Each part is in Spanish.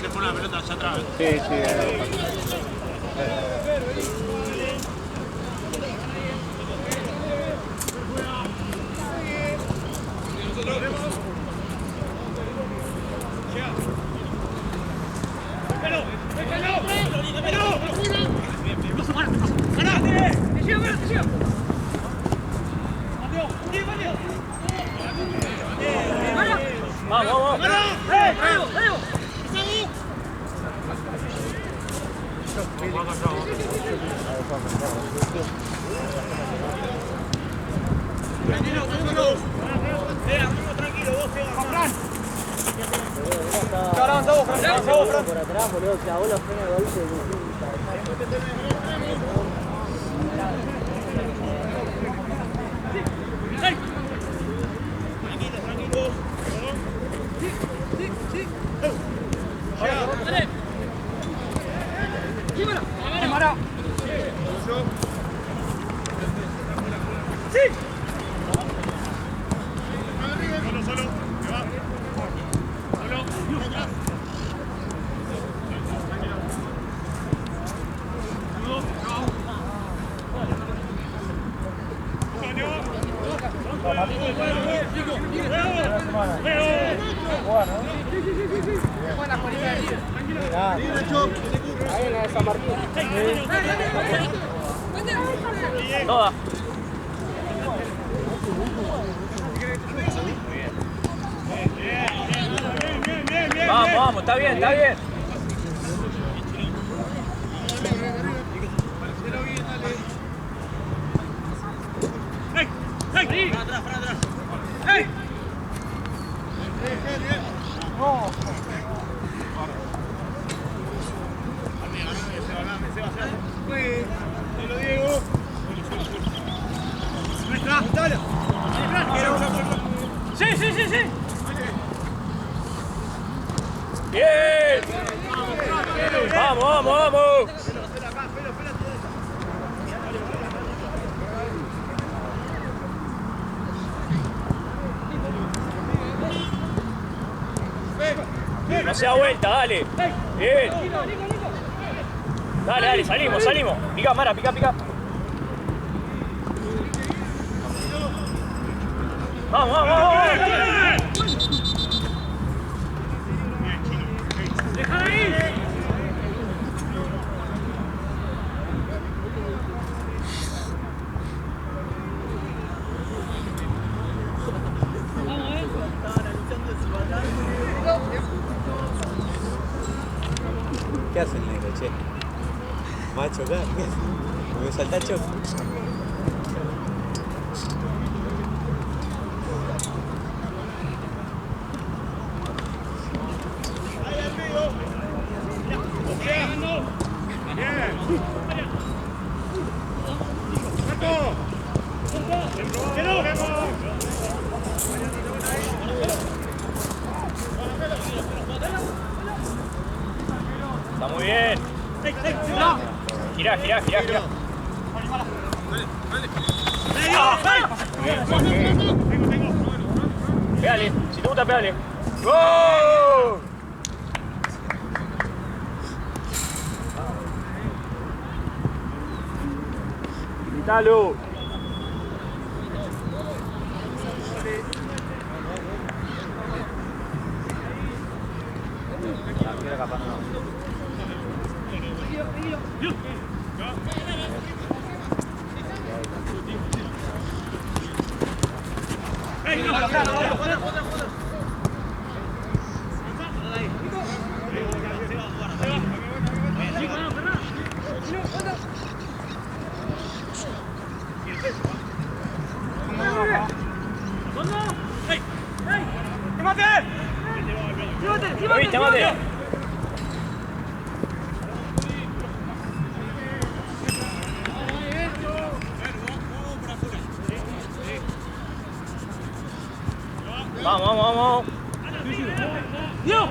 Se pone la pelota allá atrás. Sí, sí. Vamos, vamos. Tranquilo, tranquilo, vos te vas. Por atrás, boludo, clavó la frena de golpe. Tranquilo. Sí. Dale. Cámara. Sí. Solo. Que va. Solo. Buena Juanita de Liga. Ahí en la de San Martín. Toda. Vamos, está bien. ¡Hey! Para atrás. ¡Hey! No. Te lo Diego. Dale. Sí. Bien. Vamos. No se da vuelta, dale. Bien. Dale, salimos. Pica, Mara, pica. Vamos. ¡Deja ahí! ¿Qué hace el negro, che? ¿Me va a chocar? ¿Me voy a saltar choque? Está muy bien. Girá. Pégale, si te gusta, pégale. ¡Gol! Gritalo. ¿Lo viste, Mate? Vamos, vamos, vamos. ¡Yo!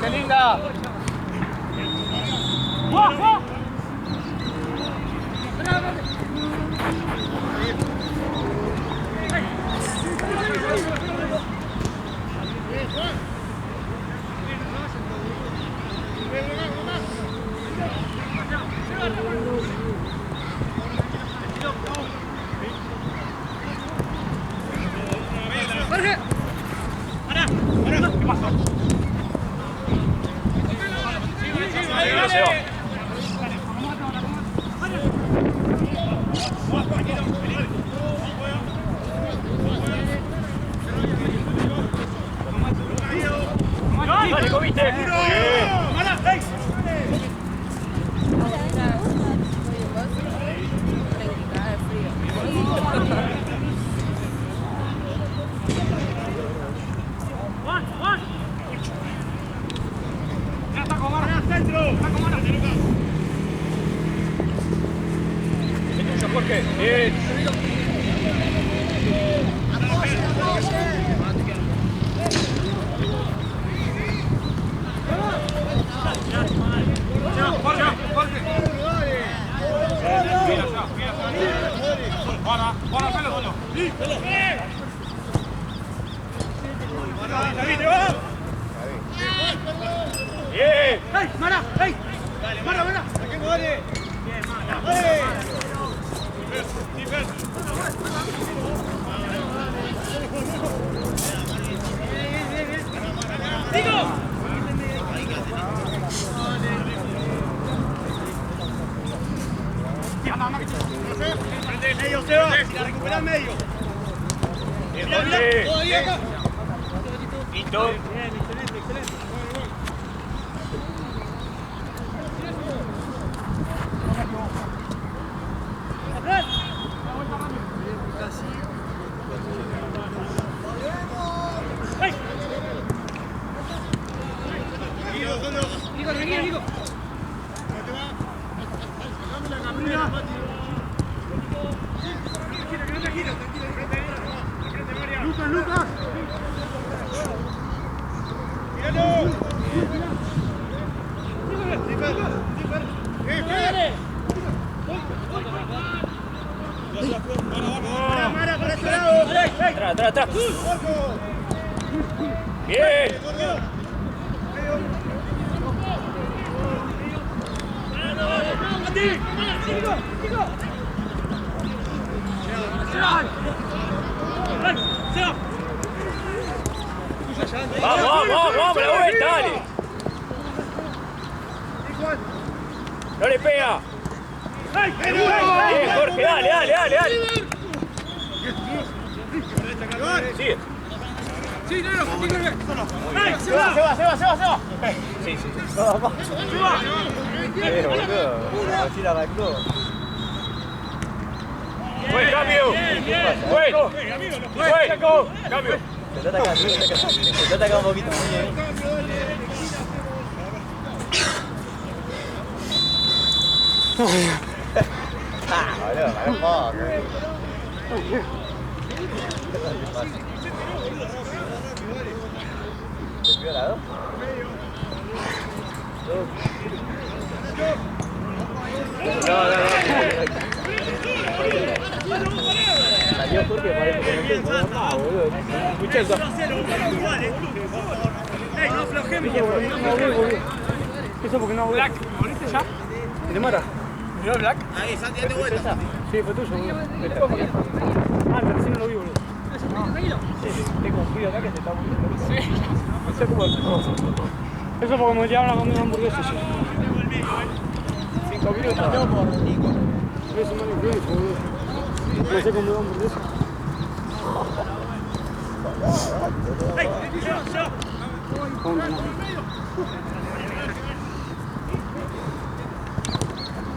¡Qué linda! Dale, comiste. Es tuyo, Jorge. Bien. Bien. ¡Ey, Mara! ¡Ey! ¡Mara, Mara! Medio, Seba. Recupera el medio. Bien, Jorge. Todavía acá. Listo. Bien, excelente, excelente. Nico, tranquilo, Nico. Lucas, Lucas. Míralo. Mara, para este lado. Atrás, atrás, atrás. Bien. Vamos, vamos, vamos, la vuelta, dale. No le pega. Bien, Jorge, dale, dale, dale, dale. Sigue. Sí, no, no, Se va. Sí, sí, sí. Boludo. A ver si la arrancó. Buen cambio. Buen. Buen. Cambio. Se trata acá un poquito muy bien. Boludo, para un poco. ¿Te pidió la 2? Vincenzo. No aflojemos. Eso porque no hago. Black, ¿ya? ¿Y de Mara? ¿Miró el Black? Ahí, Santi, date vuelta. Sí, fue tuyo, boludo. Ah, recién no lo vi, boludo. Sí, tengo un video acá que se está muriendo. Sí. No sé cómo. Eso porque me llevaron a comer hamburguesas. 5 kilos. Eso me lo incluye, boludo. No sé cómo hamburguesas.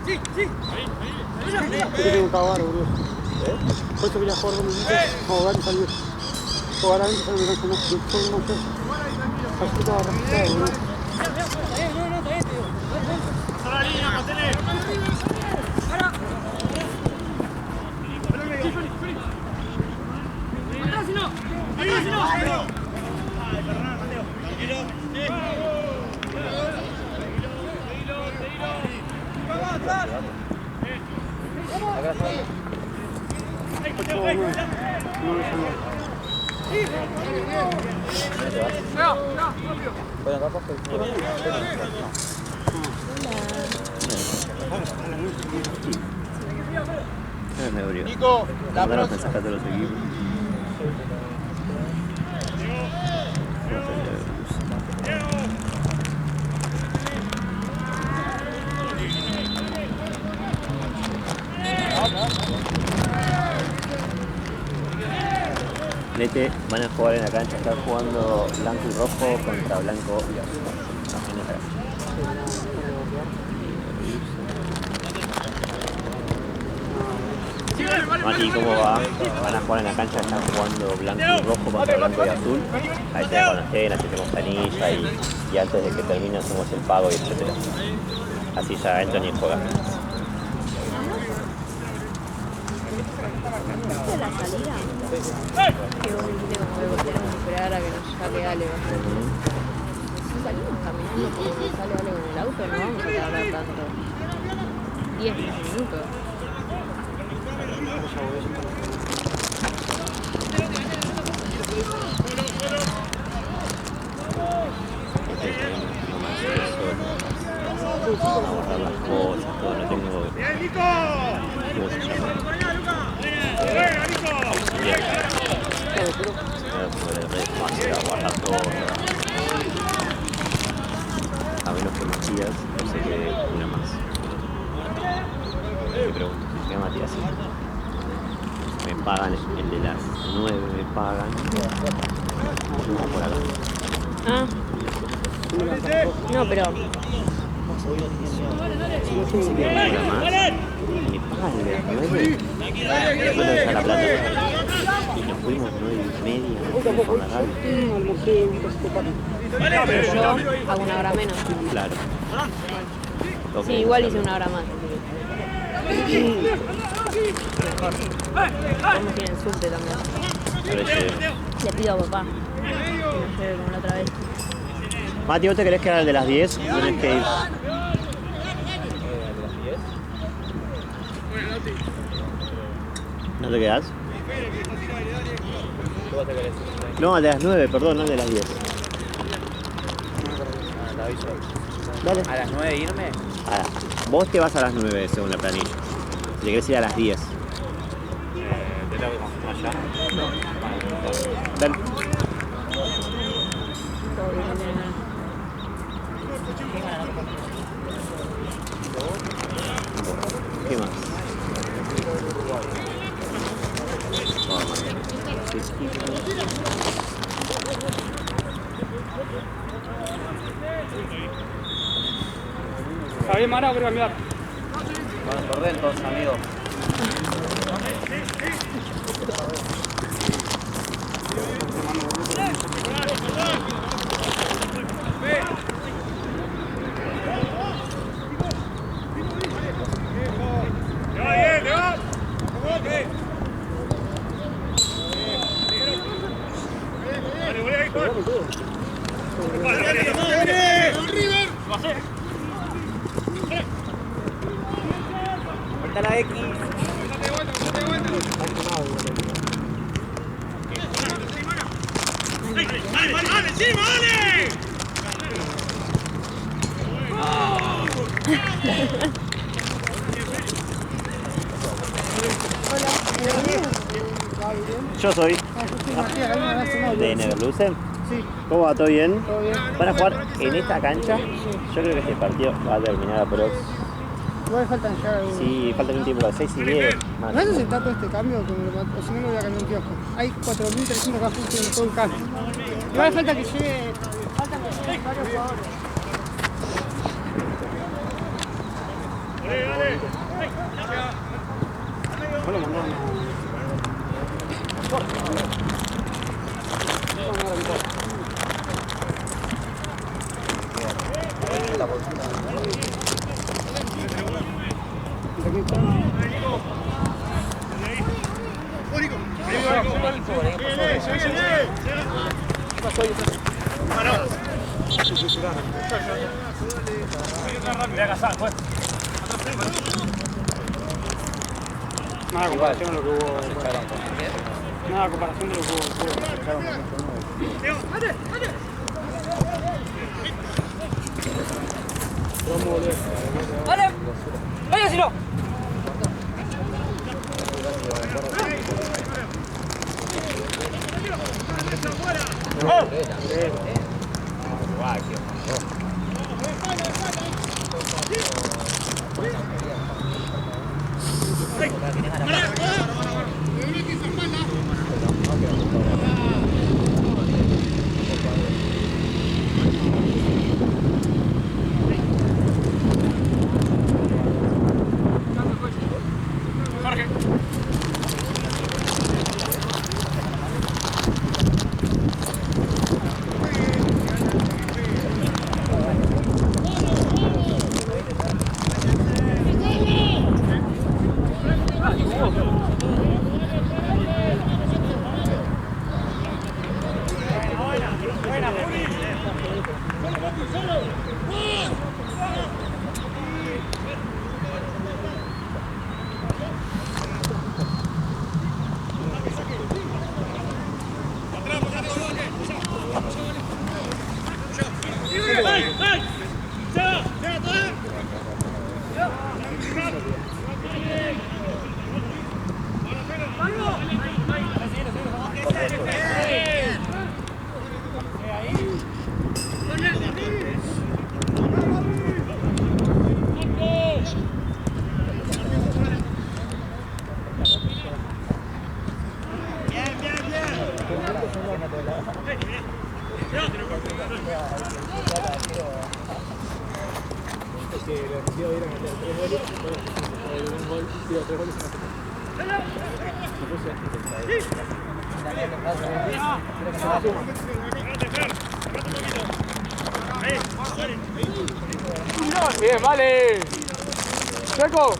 Sí, sí. Yo tengo que acabar, boludo. Por eso quería jugar con mi hijo. Jugar y salir. Jugar adentro y salir con más. Soy más feo. Así que estaba registrado, boludo. A la línea, mantener. Atrás si no. Atrás si no. Ay, perdón, Mateo. Tranquilo. Vamos atrás. Me abrió. Nico, la Mandaron próxima. mensajes a todos los equipos. Lete, van a jugar en la cancha, están jugando blanco y rojo contra blanco y azul. En esa cancha. Mati, ¿cómo va? Van a jugar en la cancha, están jugando blanco y rojo contra blanco y azul. Ahí se conocen, hacemos planilla y antes de que termine hacemos el pago y etcétera. Así ya entran y juegan. ¿Viste la salida? Que vos dijiste como que tenemos que esperar a que nos saque Ale. Si salimos caminando como sale Ale con el auto, no vamos a tardar tanto. 10 minutos. Abordar las cosas, todo, no tengo. Bien, Nico. ¿Cómo se llama? Buena, Nico. Auxiliar. Poder es fácil aguardar todo. A menos que Matías no se quede una más. Te pregunto, si llega Matías, sí. Me pagan el de las 9, me pagan. Yo por acá. Ah. No, pero. Si queda una más, me pagan el de las 9. Después nos deja la plata. Y nos fuimos 9:30, con la radio. Pero yo hago una hora menos. Claro. Ok, Sí, igual hice una hora más. Mejor. Vamos tienen subte también. Ahora llego. Le pido a papá que me lleve como la otra vez. Mati, ¿vos te querés quedar al de las 10? Tenés que ir. ¿No te quedás? No, al de las 9, perdón, no al de las 10. Dale. A las 9 irme. Vos te vas a las 9 según la planilla. Si te querés ir a las 10. Te tengo que confirmar ya. Dale. Todo bien, bien. ¿Qué más? ¿Está bien, Mara, o quiero cambiar? Bueno, por dentro, amigo. Falta la X. ¡Vale, encima, dale! Yo soy de Neverluce. ¿Cómo va? ¿Todo bien? Todo bien. ¿Van a jugar en esta cancha? Yo creo que este partido va a terminar a prox. Igual faltan ya algunos. Sí, falta un tiempo de 6 y 10. ¿No haces el tato este cambio? O si no me voy a cambiar un kiosco. Hay 4.300 acá justo en todo el cambio. Igual falta que llegue. Faltan que lleguen varios jugadores. Nada comparación a lo que hubo. Nada comparación de lo que hubo. ¡Vale! ¡Vaya si no! Bien, vale. Seco.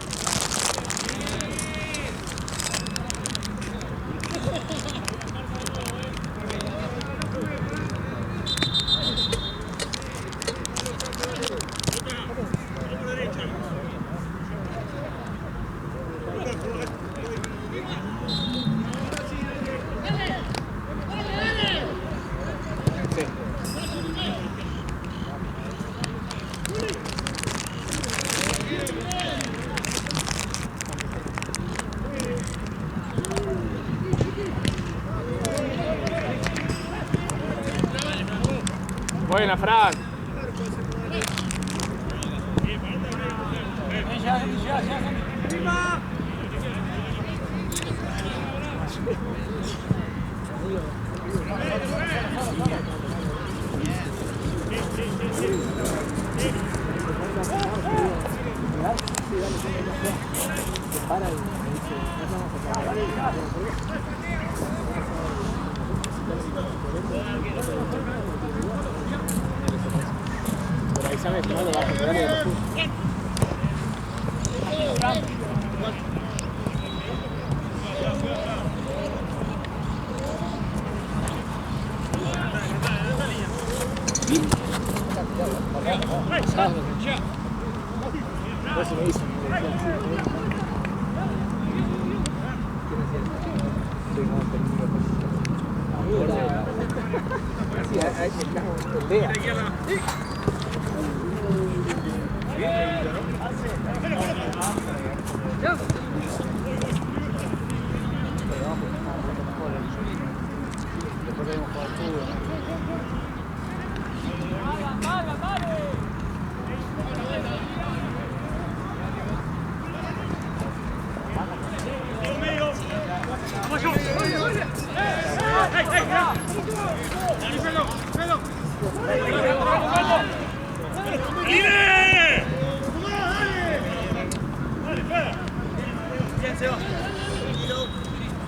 Buena, Fran.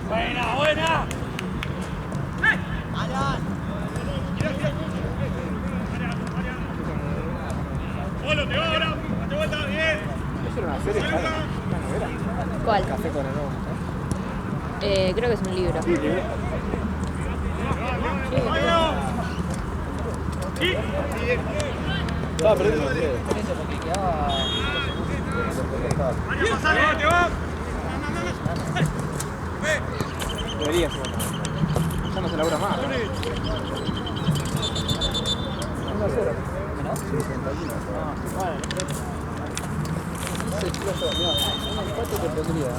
Buena, buena. Bueno, te va ahora. Date vuelta, bien. ¿Eso era una serie? ¿Una novela? ¿Cuál? Café con aroma. Creo que es un libro. Estaba perdiendo el dedo. Te va. Debería ser. Ya no se labura más. 1-0. ¿No? Sí, 31. Vale. Ese chico está mirá, ¿cuánto te pondría?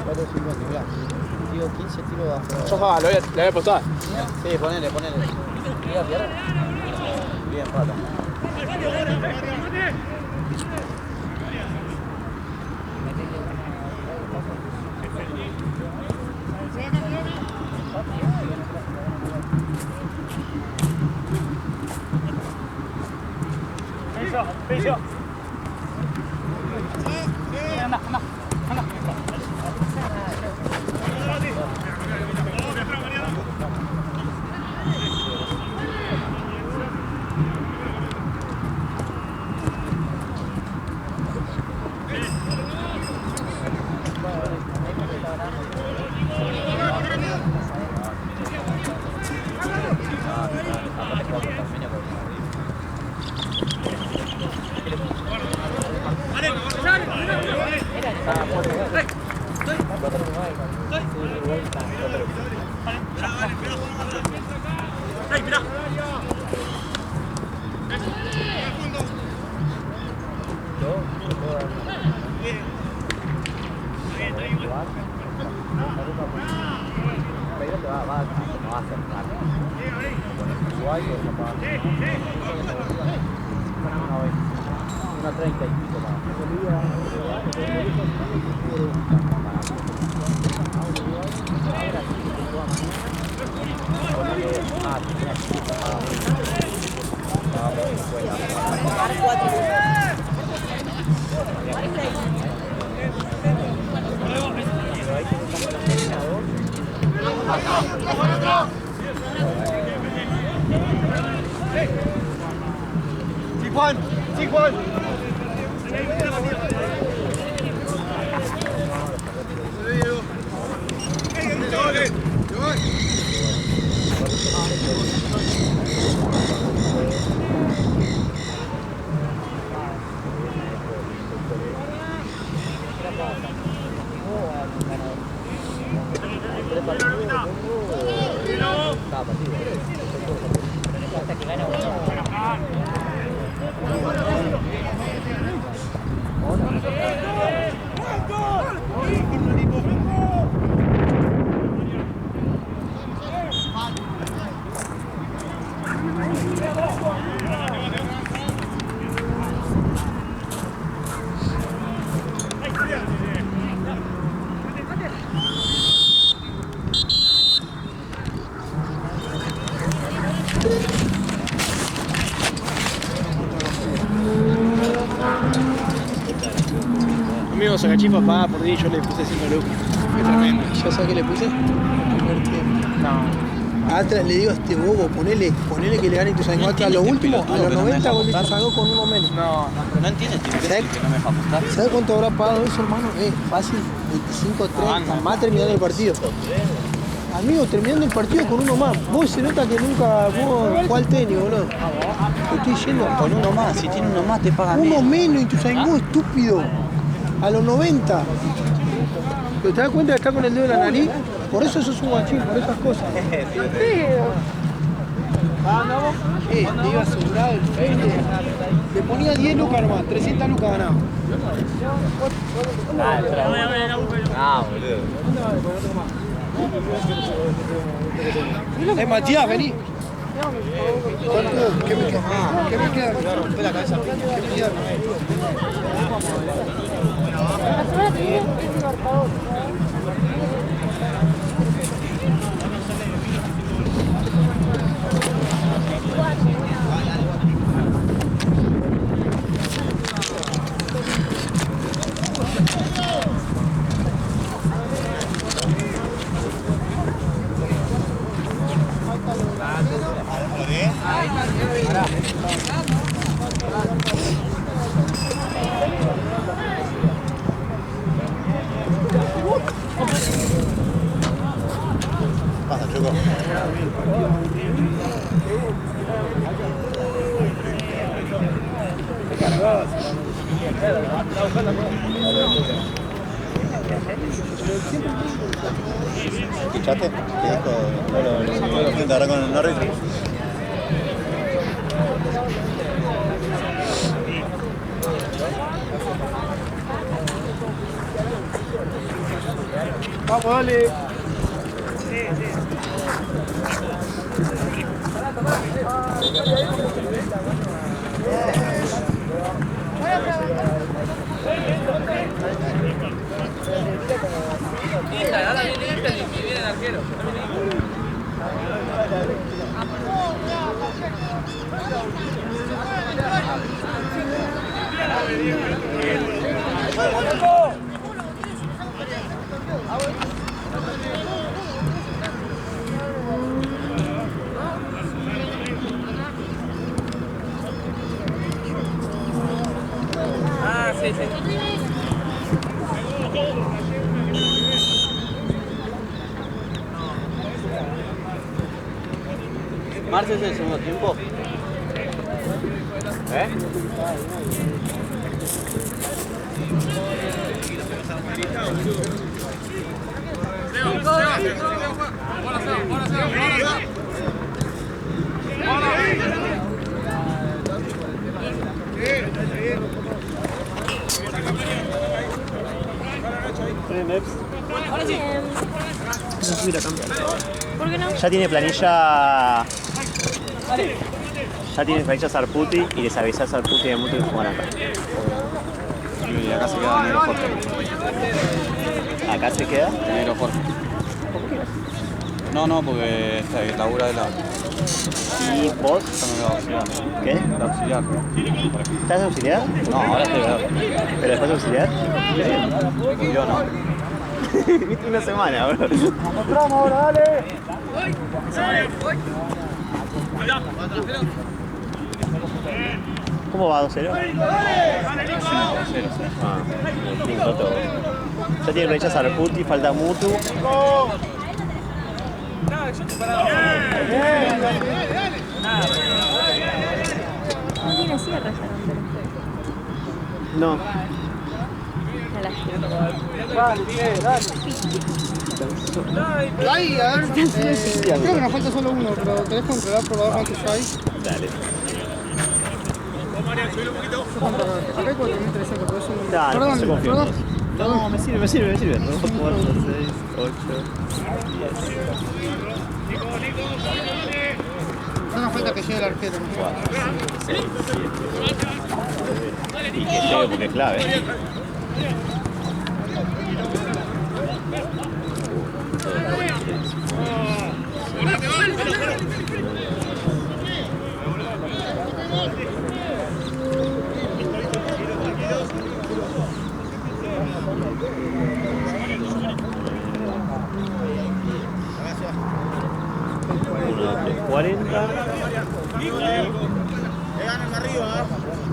4.50, mirá. Digo 15 tiros afuera. Yo jugaba, le voy a apostar. Sí, ponele. ¿Iba a tirar? Bien, pata. Piso. Anda. Una 30 y pico más. Sí, Juan. Amigo, Sagachipa paga por día, yo le puse 5 lucas. Qué tremendo. ¿Ya sabes qué le puse? No. A Atlas le digo a este bobo, ponele que le gane Ituzaingó Atlas a lo último, a los 90 gol de Ituzaingó con uno menos. No. No entiende este imbécil que no me deja apostar. ¿Sabes cuánto habrá pagado eso, hermano? Fácil, 25-30, más terminando el partido. Amigo, terminando el partido con uno más. Vos se nota que nunca jugó al tenis, boludo. Te estoy diciendo. Con uno más, si tiene uno más te pagan Uno menos. menos, Ituzaingó, estúpido. A los 90. ¿Pero te das cuenta que está con el dedo en la nariz? Por eso sos un guachín, por esas cosas. Te iba asegurado el fin de... Le ponía 10 lucas nomás, 300 lucas ganaba. Boludo. Matías, vení. ¿Qué me queda? ¿Qué me queda? Rompe la cabeza. ¿Qué me queda? Pasa, Choco. ¿Escuchaste? Que dijo, no lo intentará con el Norris. Vamos, dale. Viene el arquero. Ah, sí, sí. Marce es el segundo tiempo. ¿Eh? Ahora sí. ¿Por qué no? Ya tiene planilla. Ya tiene planilla Sarputi y les avisás a Sarputi de Mutu que juegan acá. Y acá se queda negro Jorge. ¿Acá se queda? Negro Jorge. No, porque labura de la. ¿Y vos? Está auxiliar. ¿Qué? La auxiliar. ¿Estás de auxiliar? No, ahora estoy de ¿Pero después de auxiliar? Me cogió, ¿no? Viste una semana, bro. Vamos ahora, dale. ¿Cómo va? 2-0. Ah, lindo todo. Ya tiene planilla Sarputi, falta Mutu. No tiene cierre esta No. Una lástima. Ahí, a ver. Creo que nos falta solo uno, pero ¿tenés que controlar por favor cuántos hay? Dale. Acá hay 4.300, pero eso no... Dale, Perdón, no se confío. perdón. No, me sirve. 2, 4, 6, 8, 10. No nos falta que llegue el arquero. 6, 7. Y que llegue porque es clave. Uno, 40.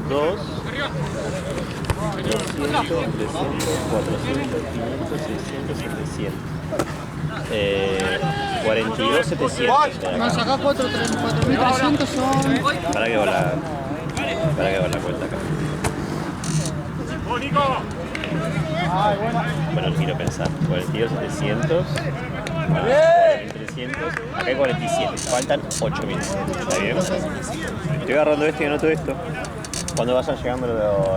2. 200, 300, 400, 500, 600, 700. 42, 700. Más acá 4.300 son... Para que va la cuenta acá. Bueno, quiero pensar. 42, 700. 300, acá hay 47, faltan 8 minutos. ¿Está bien? Estoy agarrando esto y anoto esto. Cuando vayan llegando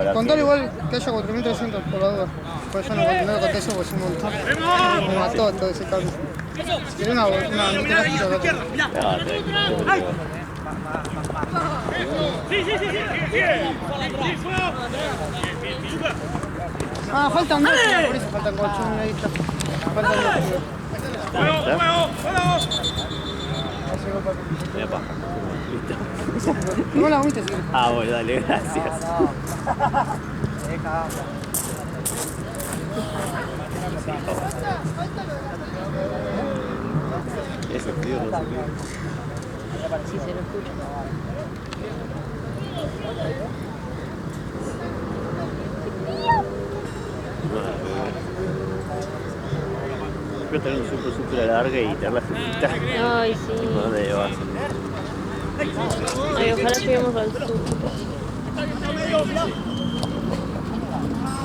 las... Contar igual que haya 4.300 por la duda. Pues yo no conté eso porque es un montón. Me mató todo ese cambio. Quería una no te la quito acá. Ah, faltan 2, por eso faltan 8, ahí está. Faltan 2. Epa. No la vomite, sí. Ah, bueno, dale, gracias. Eso, tío, no sé qué. Sí, se lo escucha. Quiero tener un súper larga y tener la filita. Ay, sí. ¿Dónde vas? Ay, ojalá lleguemos al sur.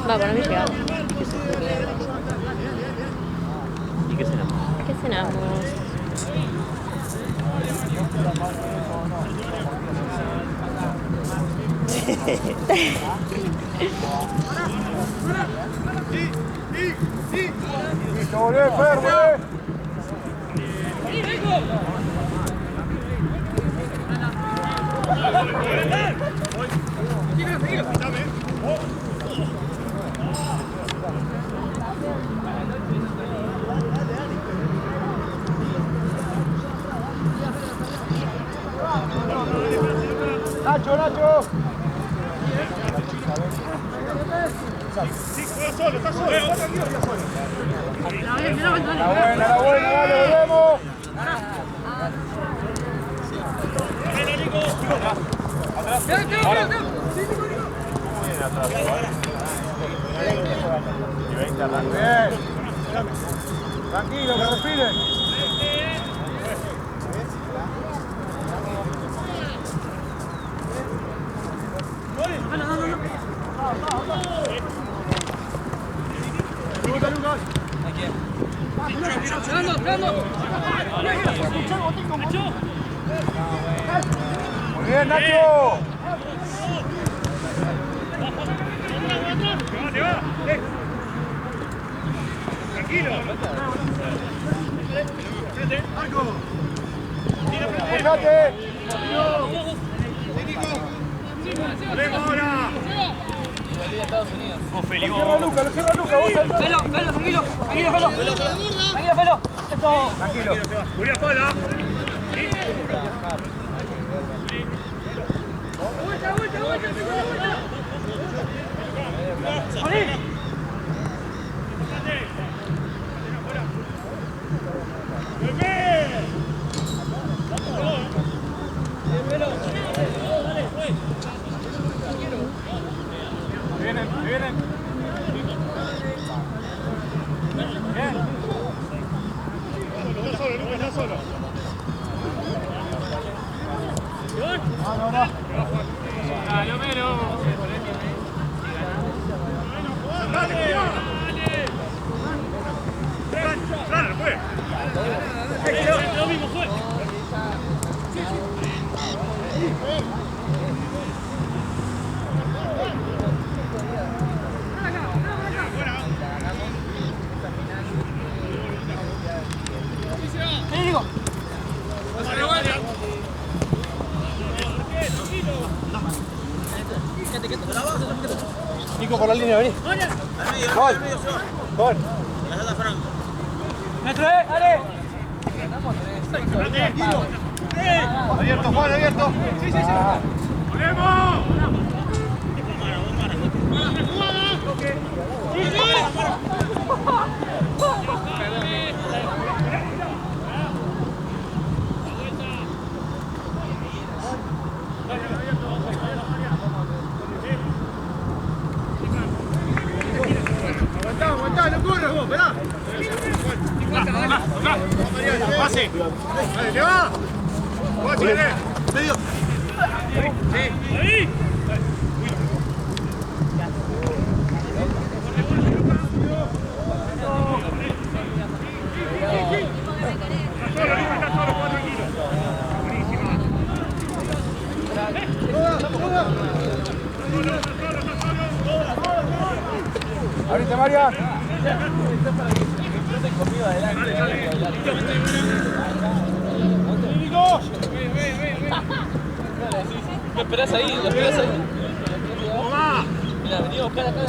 Va, para mí llegamos. ¿Y qué cenamos? ¿Qué cenamos? Nacho, Nacho. Sí, juega solo, está solo. La buena, dale, volvemos. Tranquilo, que respiren. Muy bien, Nacho. Tranquilo. Marco. Fíjate. Volvemos ahora. Con Felipe. Lo cierra Luca, vos saltá. Tranquilo. Tranquilo. Julia Pala. Vienen. Bien. Está solo, Lucas, está solo. No. Dale, Homero. Dale, dale, fue. Lo mismo fue. Nico, por la línea, vení. Gol. Gol. ¡Ale! Abierto, Juan, abierto. Sí. ¡Volvemos! Aguantá, no corras vos, esperá. Pase. Dale, te va. Vos, Chile. Medio. Ahí. Marian! Lo esperás ahí, lo esperás ahí. Mira, vení a buscar acá.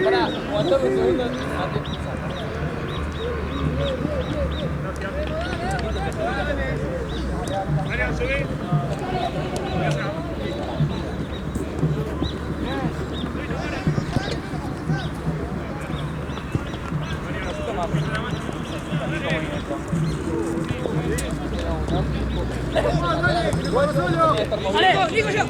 Pará, aguantame un segundo. Marian, subí. ¡Ale, Nico, yo!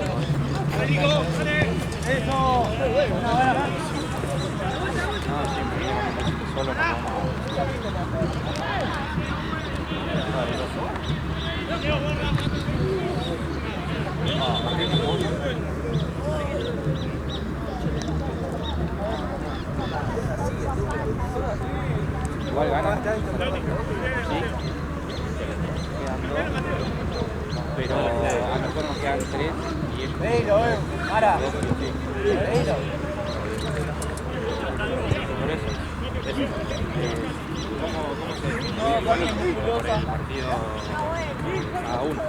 Igual gana. Sí. Pero a nosotros nos quedan 3 y ellos. ¡Veilo, Mara! ¡Veilo! Por eso. ¿Cómo se distribuye por el partido a 1?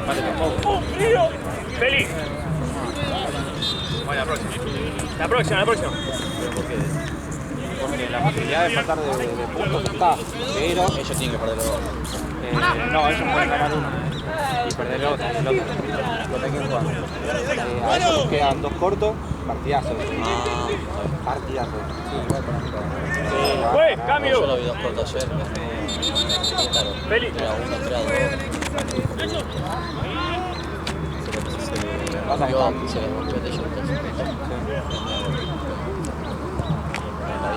Vale, tampoco. Feli. Vaya, la próxima. Porque la posibilidad de faltar de puntos está, pero ellos tienen que perder los dos. No, ellos pueden ganar uno y perder el otro. Lo que hay que jugar. A ellos nos quedan 2 cortos, partidazos. Partidazos. Sí, igual para mí. ¡Wey, cambio! Yo lo vi 2 cortos ayer. Feli. 3-1, 3-2. Se le rompió de ellos.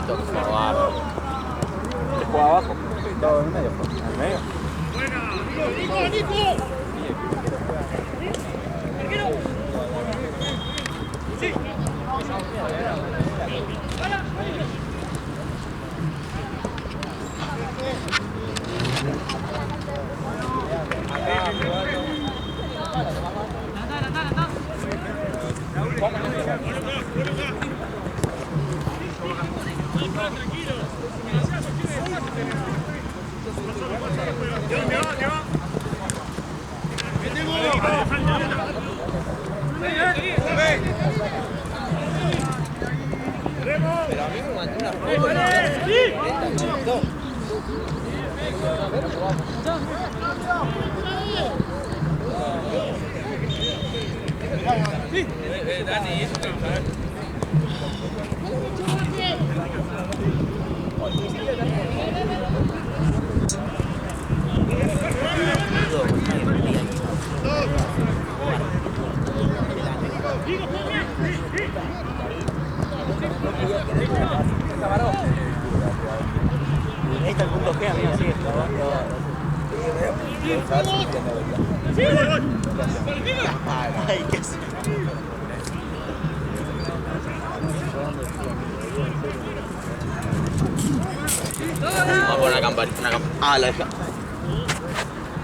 Que juega bárbaro. ¿Él juega abajo? Todo en el medio. ¿En el medio? Ahí está el punto G, amigo, sigue. Ay, qué sé. Vamos a poner una campanita. Ah, la deja.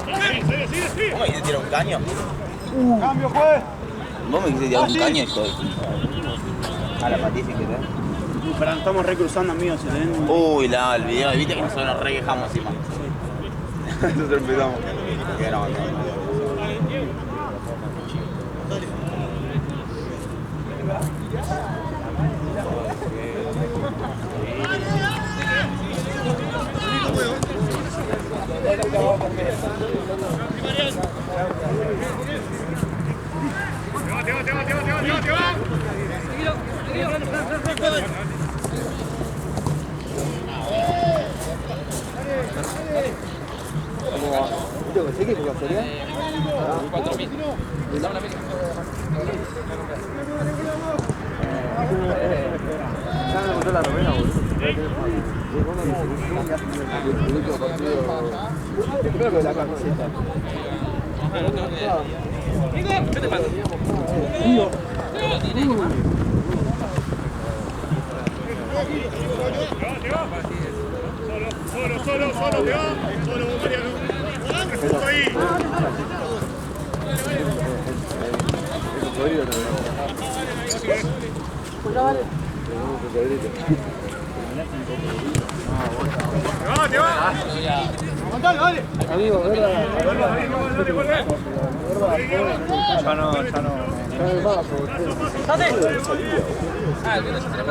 ¿Cómo me quisiste tirar un caño? ¡Cambio, juez! ¿Vos me quisiste tirar un caño, hijo de... A la paticia que te da. Pero estamos recruzando, amigos, se ven. Uy, el video, viste que nosotros nos requejamos encima. Nosotros empezamos. Que no. ¿Viste que sé que juega sería? 4.000. Ya me encontré la novena, boludo. El último partido. Yo creo que de la camiseta. ¿Qué te pasa? Solo, te va. Solo, Mariano. Ahí. Te va. Aguantalo, dale. Amigo, ¿verdad? Ya no.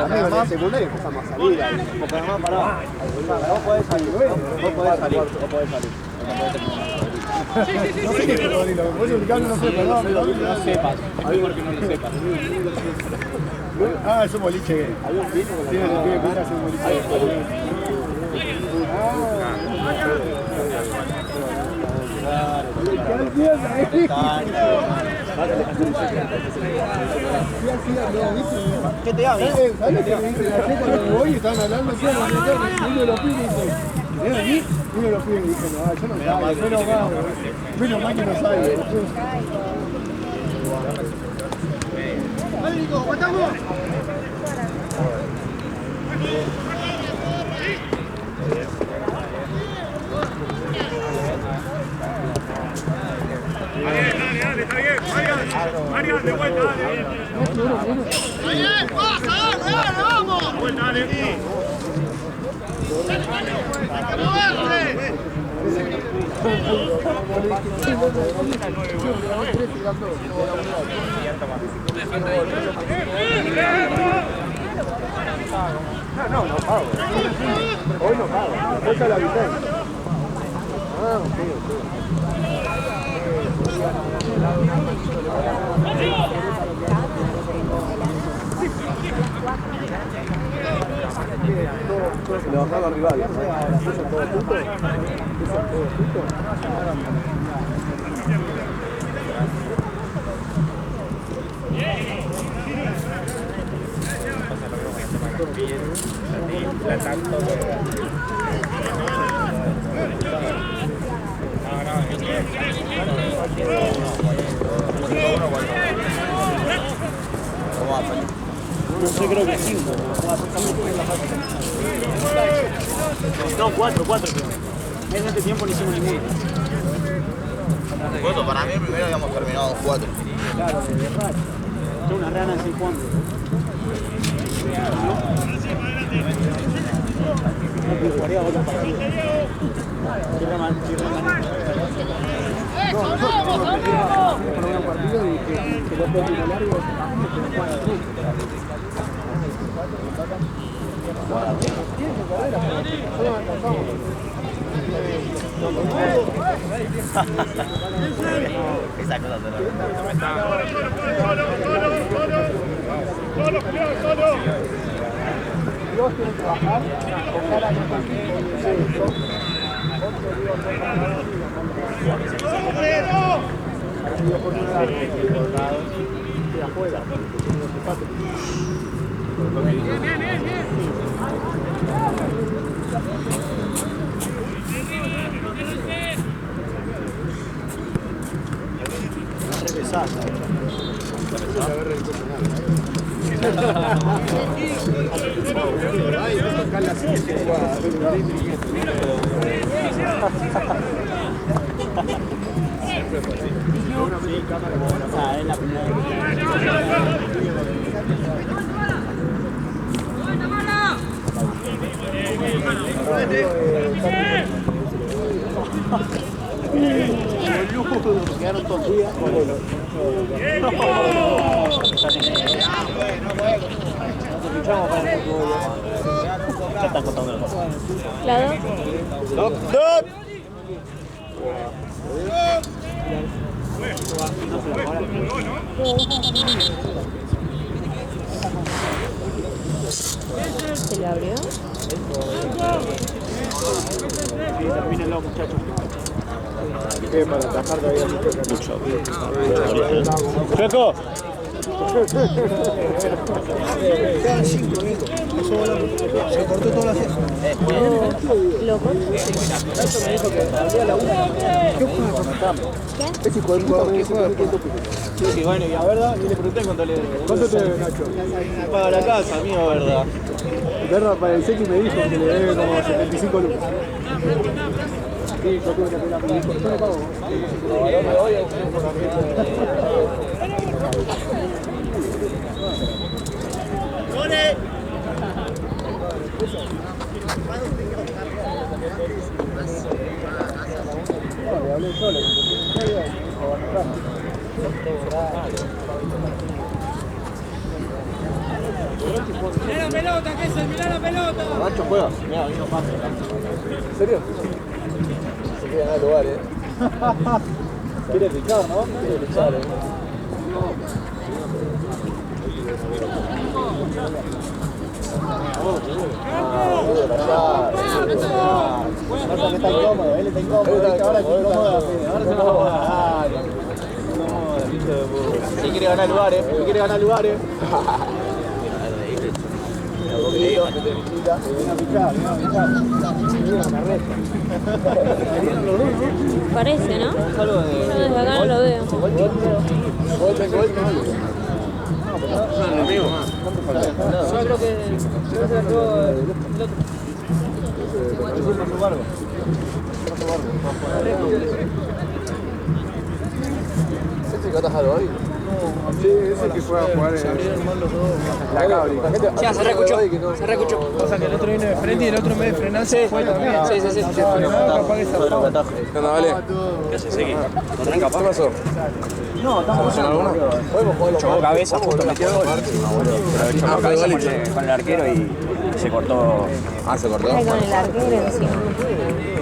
Además, secundario empezamos a salir. Porque además, pará. Vos podés salir. No sé qué es lo que vos ubicando, no sé, perdón. No sepas. Hay porque no lo sepas. Ah, es un boliche gay. Tiene que pintar un boliche gay. ¿Qué te habla? ¿Sabes lo que me dicen ayer cuando me voy y estaban hablando? Uno de los pibes dice, ¿ven aquí? Uno de los pibes dice, no, yo no salgo, menos mal que no salgo. ¡Vale, Nico, aguantamos! Dale, está bien. Marian, de vuelta, dale. Bien, pasa, dale, vamos. Vuelta, dale. No pago. Hoy no pago. Vuelta a la licencia. Ah, ok. Le bajaba al rival. ¿Puso todo punto? No sé, creo que 5. No, 4. En este tiempo no hicimos ninguno. Bueno, para mí primero habíamos terminado 4. Claro, de verdad. Tengo una rana así jugando. No jugaría otro partido. Para un partido y que lo puedo tirar largo. Esa cosa se Solo. Dos tienen que bajar, ojalá que Es la primera vez. Quedaron todos días. Ya están contando las cosas. ¿Lado? ¿Se le abrió? Sí, termínenlo, muchachos. para atajar todavía mucho. ¡Chueco! Quedan 5 minutos. Se cortó toda la ceja. ¿Lo corto? Eso me dijo que abría la 1. ¿Qué juega? ¿Qué? Ese jugador que juega Sí, bueno, y a verdad, y le pregunté cuánto le... ¿Cuánto te debe, Nacho? Para la casa, mío, verdad. Guerra para el Seki me dijo que le debe como 75 lucas. Sí, yo tuve que pedir a mi hijo. Yo no pago. Le hablé solo. Mirá la pelota, que es el, mirá la pelota. Rancho juega. Mira, vino más. ¿En serio? Se quiere ganar el lugar, Quiere pichar, ¿no? Quiere pichar, Pasa que está incómodo, él está incómodo, ahora está incómodo, ahora se va a sí quiere ganar lugares, quiere ganar lugares. Parece, ¿no? Yo desde acá no lo veo. Yo creo que entró el otro. ¿Ese que atajado hoy? Sí, ese que fue a jugar en la Cabri. Ya, se reescuchó, se reescuchó. O sea que el otro vino de frente y el otro en vez de frenarse fue también. Sí. Capaz que se afó. ¿Qué onda, vale? ¿Qué haces, Segui? ¿Qué pasó? No, estamos en alguna. Podemos jugar Chocó cabeza, justo metió el gol. Pero chocó cabeza con el arquero y se cortó. Ah, se cortó. Ay, con el arquero encima.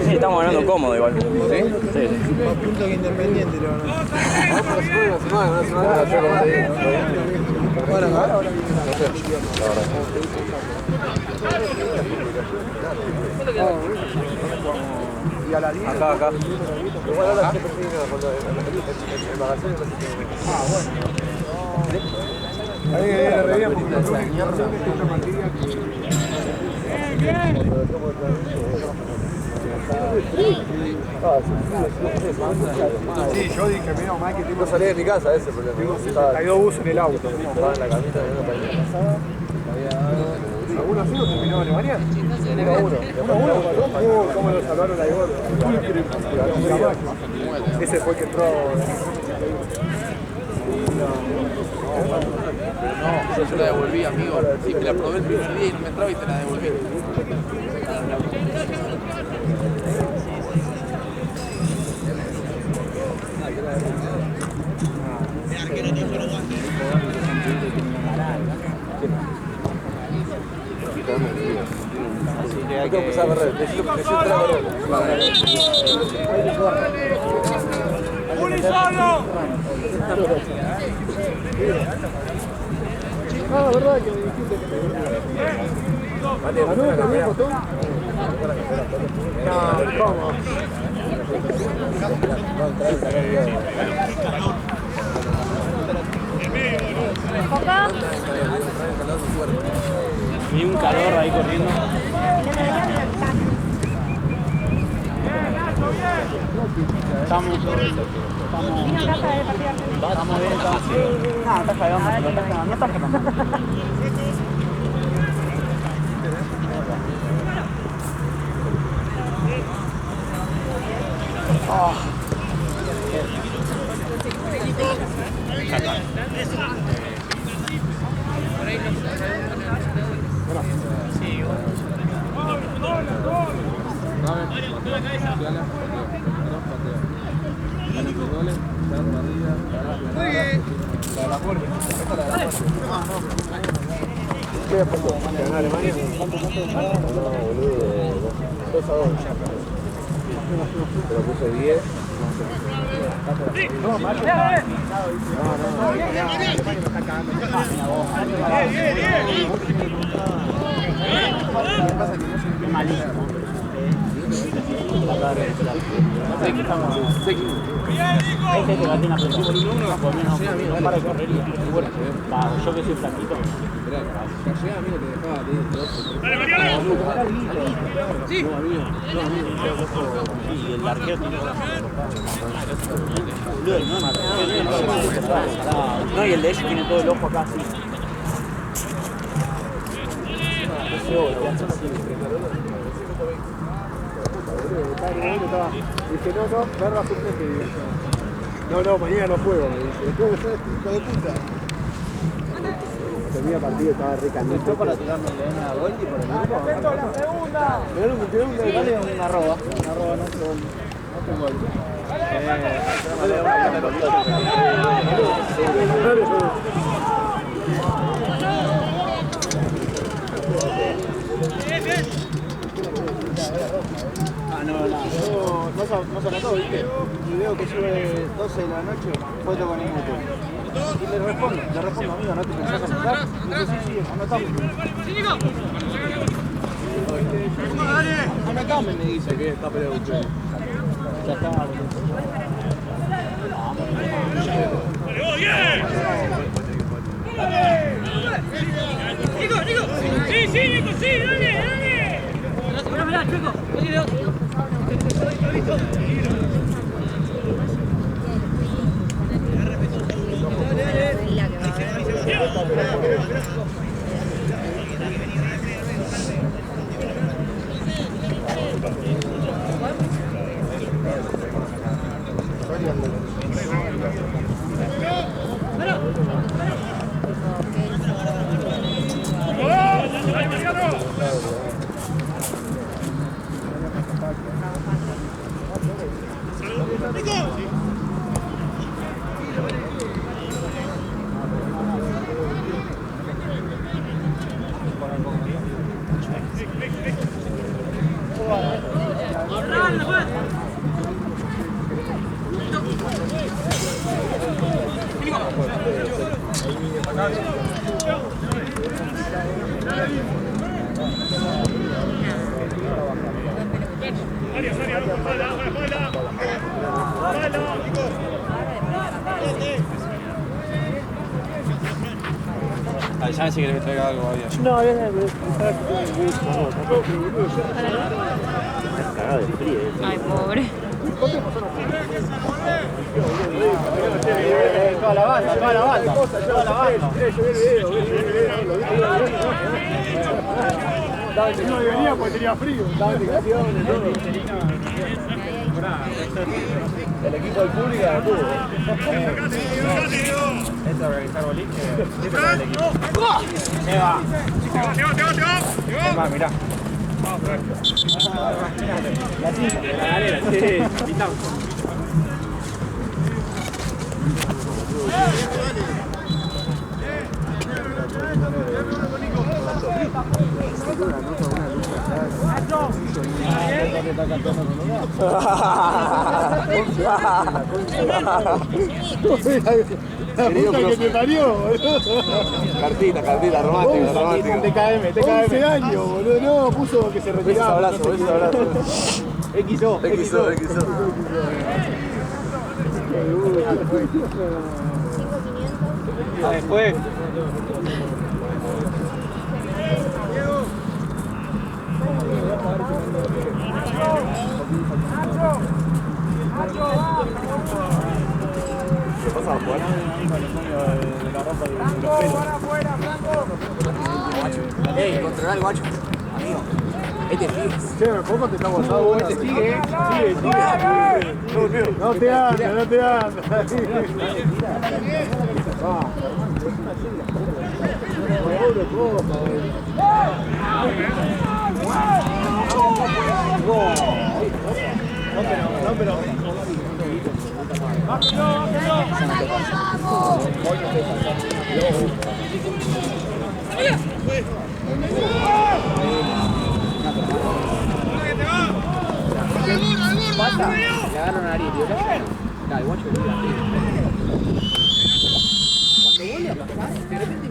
Sí, estamos ganando cómodo igual. ¿Sí? Sí. Más puntos que Independiente, lo Y a la 10. Acá. Igual ahora se persigue cuando el magazine. Ah, bueno. Ahí le reían porque la mierda. Sí, yo dije, mira, más que tengo que salir de mi casa, ese problema. Hay dos buses en el auto. Estaba en la camita de una pañera. ¿Alguno así o terminó de Alemania? Uno. ¿Cómo lo salvaron ahí vos? Ese fue el que entró. No, yo la devolví, amigo. Sí, me la probé el primer día y no me entraba y te la devolví. Hay que empezar a correr. ¡Uli solo! Ah, verdad que me dijiste que me ¿también botón? No, ¿cómo? Y un calor ahí corriendo. Estamos bien, no, está cagando, no está cagando. ¿Qué pasó? ¿Ganó Alemania? Pero puso 10. No, macho. Hay gente que va a tener presión por uno, por menos para de correría. Bueno, yo que soy flaquito. ¡Dale, Mariano! Sí. Y el arquero tiene no, y el de ellos tiene todo el ojo acá así. Dije, no, verla suplente. No, mañana no juego, me dice. Hijo de puta. Termina partido, estaba re caliente. Para tirarnos leona a gol y por el grupo. La segunda. Pero un dale una arroba. Una arroba, no tengo gol. No se anotó, ¿viste? Y veo que sube 12 de la noche, foto con el motor. Y le respondo, amigo, ¿no te pensás anotar? Dice, sí, anotamos. Anotame, me dice que está peleado usted. Ya está. Nico, sí, Nico, sí, dale. Mirá, chico, Ya si querés que traiga algo, había. No, es Cagado de frío. Ay, pobre. Toda la banda. No venía porque tenía frío. Estaba en indicaciones, todo. El equipo del público la tuvo. Esto de organizar boliche. ¡Se va! Mirá. La galera, sí, pitamos. Que te parió, boludo. Cartita, romántica. TKM. 11 años, boludo. No, puso que se retiraba. Besos, abrazo. XO. Después. ¿Qué pasa afuera? Ey, controlar el guacho. Amigo. Este sigue. Che, me pongo te está gozado. Este sigue. No te anda. No, pero. Pasa, le agarran a Ariel, ¿vio? Dale, guacho, cuando vuelve a pasar, de repente